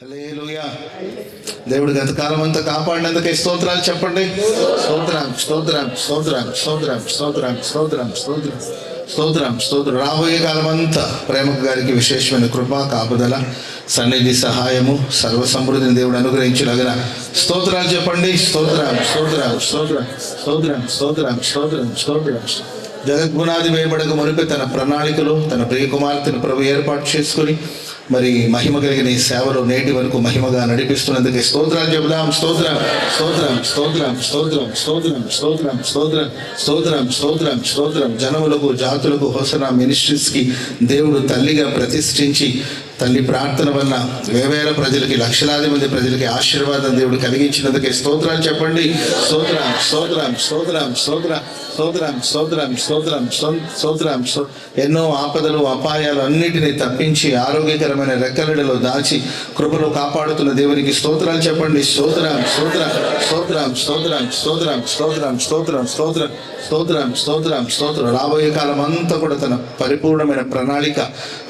హల్లెలూయా. దేవుడు గతకాలం అంతా కాపాడినందుకే స్తోత్రాలు చెప్పండి. స్తోత్రం స్తోత్రం స్తోత్రం స్తోత్రం స్తోత్రం స్తోత్రం స్తోత్రం స్తోత్రం స్తోత్రం. రాబోయే కాలం అంతా ప్రేమకు గారికి విశేషమైన కృప, కాపుదల, సన్నిధి, సహాయము, సర్వ సమృద్ధిని దేవుడు అనుగ్రహించలాగిన స్తోత్రాలు చెప్పండి. స్తోత్రం స్తోత్రం స్తోత్రం స్తోత్రం స్తోత్రం స్తోత్రం స్తోత్రం. జగద్గుణాది వేయబడక మునిపి తన ప్రణాళికలో తన ప్రియ కుమార్తెను ప్రభు ఏర్పాటు చేసుకుని మరి మహిమ కలిగిన ఈ సేవలో నేటి వరకు మహిమగా నడిపిస్తున్నందుకే స్తోత్రాలు చెబుదాం. స్తోత్రం స్తోత్రం స్తోత్రం స్తోత్రం స్తోత్రం స్తోత్రం స్తోత్రం స్తోత్రం స్తోత్రం స్తోత్రం. జనములకు, జాతులకు, హోసనా మినిస్ట్రీస్కి దేవుడు తల్లిగా ప్రతిష్ఠించి తల్లి ప్రార్థన వల్ల వేవేల ప్రజలకి, లక్షలాది మంది ప్రజలకి ఆశీర్వాదం దేవుడు కలిగించినందుకే స్తోత్రాలు చెప్పండి. స్తోత్రం స్తోత్రం స్తోత్రం స్తోత్రం స్తోత్రం స్తోత్రం స్తోత్రం స్తోత్రం. ఎన్నో ఆపదలు, అపాయాలు అన్నిటినీ తప్పించి ఆరోగ్యకరమైన రెక్కలడిలో దాచి కృపలో కాపాడుతున్న దేవునికి స్తోత్రాలు చెప్పండి. స్తోత్రం స్తోత్రం స్తోత్రం స్తోత్రం స్తోత్రం స్తోత్రం స్తోత్రం స్తోత్రం స్తోత్రం స్తోత్రం స్తోత్రం. రాబోయే కాలం అంతా కూడా తన పరిపూర్ణమైన ప్రణాళిక,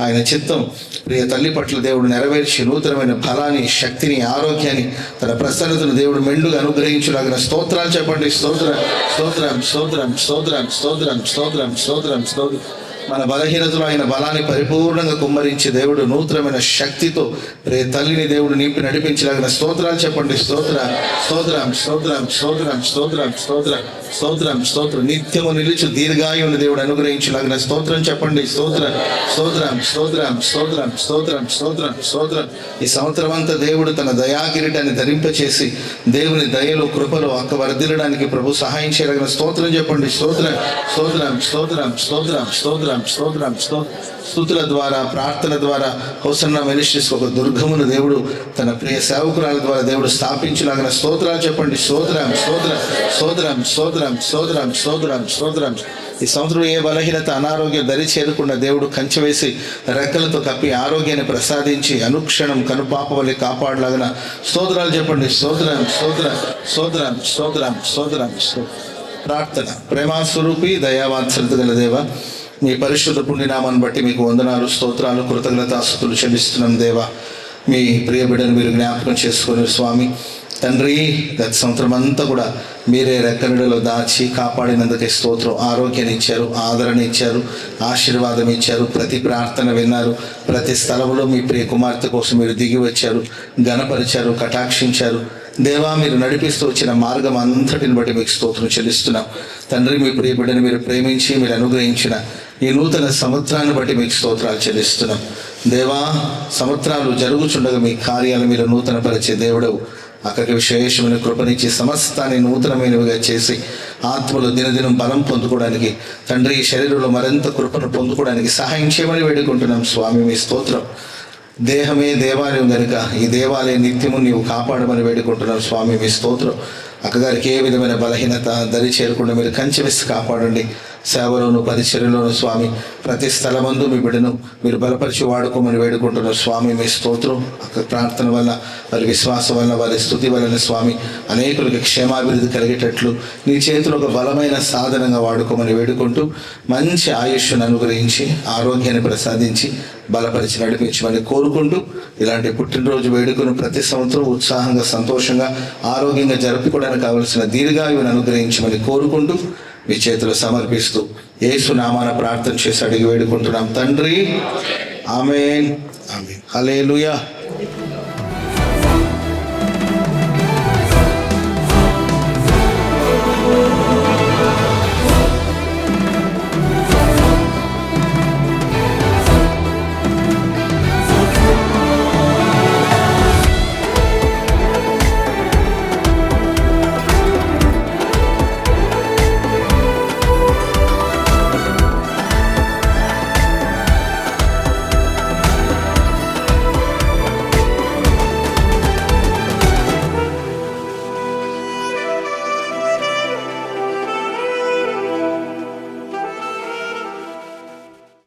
ఆయన చిత్తం ప్రియ తల్లి పట్ల దేవుడు నెరవేర్చి నూతనమైన బలాన్ని, శక్తిని, ఆరోగ్యాన్ని, తన ప్రసన్నతను దేవుడు మెండుగా అనుగ్రహించులాగిన స్తోత్రాలు చెప్పండి. స్తోత్రం స్తోత్రం స్తోత్రం స్తోత్రం స్తోత్రం స్తోత్రం స్తోత్రం స్తోత్రం. మన బలహీనతలో ఆయన బలాన్ని పరిపూర్ణంగా కుమ్మరించి దేవుడు నూతనమైన శక్తితో ప్రియ తల్లిని దేవుడు నింపి నడిపించలాగిన స్తోత్రాలు చెప్పండి. స్తోత్రం స్తోత్రం స్తోత్రం స్తోత్రం స్తోత్రం స్తోత్రం స్తోత్రం స్తోత్రం. నిత్యము నిలిచి దీర్ఘాయువుని దేవుడు అనుగ్రహించలాగిన స్తోత్రం చెప్పండి. స్తోత్రం స్తోత్రం స్తోత్రం స్తోత్రం స్తోత్రం స్తోత్రం స్తోత్రం. ఈ సంవత్సరం అంతా దేవుడు తన దయాకిరీటాన్ని ధరింపచేసి దేవుని దయలో, కృపలో వర్ధిల్లడానికి ప్రభు సహాయం చేయగలిగిన స్తోత్రం చెప్పండి. స్తోత్రం స్తోత్రం స్తోత్రం స్తోత్రం స్తోత్రం స్తోత్రం స్తుతుల ద్వారా, ప్రార్థన ద్వారా హోసన్నా మినిస్ట్రీస్ ఒక దుర్గమును దేవుడు తన ప్రియ సేవకురాల ద్వారా దేవుడు స్థాపించలాగిన స్తోత్రాలు చెప్పండి. స్తోత్రం స్తోత్రం స్తోత్రం స్తోత్రం స్తోత్రం స్తోత్రం స్తోత్రం. ఈ సంవత్సరం ఏ బలహీనత, అనారోగ్యం దరి చేరకుండా దేవుడు కంచె వేసి రెక్కలతో కప్పి ఆరోగ్యాన్ని ప్రసాదించి అనుక్షణం కనుపాప వల్ల కాపాడలాగిన స్తోత్రాలు చెప్పండి. స్తోత్రం స్తోత్రం స్తోత్రం స్తోత్రం స్తోత్రం. ప్రార్థన. ప్రేమాస్వరూపి, దయావాత్సల్యత గల దేవ, మీ పరిశుద్ధ పుణ్యనామాన్ని బట్టి మీకు వందనాలు, స్తోత్రాలు, కృతజ్ఞతాస్తుతులు చెల్లిస్తున్నాం దేవా. మీ ప్రియ బిడ్డను మీరు జ్ఞాపకం చేసుకుని స్వామి తండ్రి, గత సంవత్సరం అంతా కూడా మీరే రెక్కలలో దాచి కాపాడినందుకే స్తోత్రం. ఆరోగ్యాన్ని ఇచ్చారు, ఆదరణ ఇచ్చారు, ఆశీర్వాదం ఇచ్చారు. ప్రతి ప్రార్థన విన్నారు. ప్రతి స్థలంలో మీ ప్రియ కుమార్తె కోసం మీరు దిగి వచ్చారు, ఘనపరిచారు, కటాక్షించారు. దేవా, మీరు నడిపిస్తూ వచ్చిన మార్గం అంతటిని బట్టి మీకు స్తోత్రం చెల్లిస్తున్నాం తండ్రి. మీ ప్రియ బిడ్డను మీరు ప్రేమించి మీరు అనుగ్రహించిన ఈ నూతన సంవత్సరాన్ని బట్టి మీకు స్తోత్రాలు చెల్లిస్తున్నాం దేవా. సంవత్సరాలు జరుగుచుండగా మీ కార్యాలు మీరు నూతన పరిచే దేవుడవు. అక్కడికి విశేషమైన కృపనిచ్చి సమస్తాన్ని నూతనమైనవిగా చేసి ఆత్మలో దినదినం బలం పొందుకోవడానికి తండ్రి, శరీరంలో మరింత కృపను పొందుకోవడానికి సహాయం చేయమని వేడుకుంటున్నాం స్వామి. మీ స్తోత్రం. దేహమే దేవాలయం కనుక ఈ దేవాలయం నిత్యము నీవు కాపాడమని వేడుకుంటున్నాం స్వామి. మీ స్తోత్రం. అక్కగారికి ఏ విధమైన బలహీనత దరి చేరకుండా మీరు కంచె వేసి కాపాడండి. సేవలోను, పరిచర్యలోను స్వామి ప్రతి స్థలమందు మీ బిడ్డను మీరు బలపరిచి వాడుకోమని వేడుకుంటున్నారు స్వామి. మీ స్తోత్రం. ప్రార్థన వల్ల, వారి విశ్వాసం వల్ల, వారి స్తుతి వలన స్వామి అనేకులకి క్షేమాభివృద్ధి కలిగేటట్లు నీ చేతిలో ఒక బలమైన సాధనంగా వాడుకోమని వేడుకుంటూ మంచి ఆయుష్ను అనుగ్రహించి ఆరోగ్యాన్ని ప్రసాదించి బలపరిచి నడిపించమని కోరుకుంటూ ఇలాంటి పుట్టినరోజు వేడుకను ప్రతి సంవత్సరం ఉత్సాహంగా, సంతోషంగా, ఆరోగ్యంగా జరుపుకోవడానికి కావలసిన దీర్ఘాయువును అనుగ్రహించమని కోరుకుంటూ మీ చేతులు సమర్పిస్తూ యేసు నామాన ప్రార్థన చేసి అడిగి వేడుకుంటున్నాం తండ్రి. ఆమేన్ ఆమేన్. హల్లెలూయా.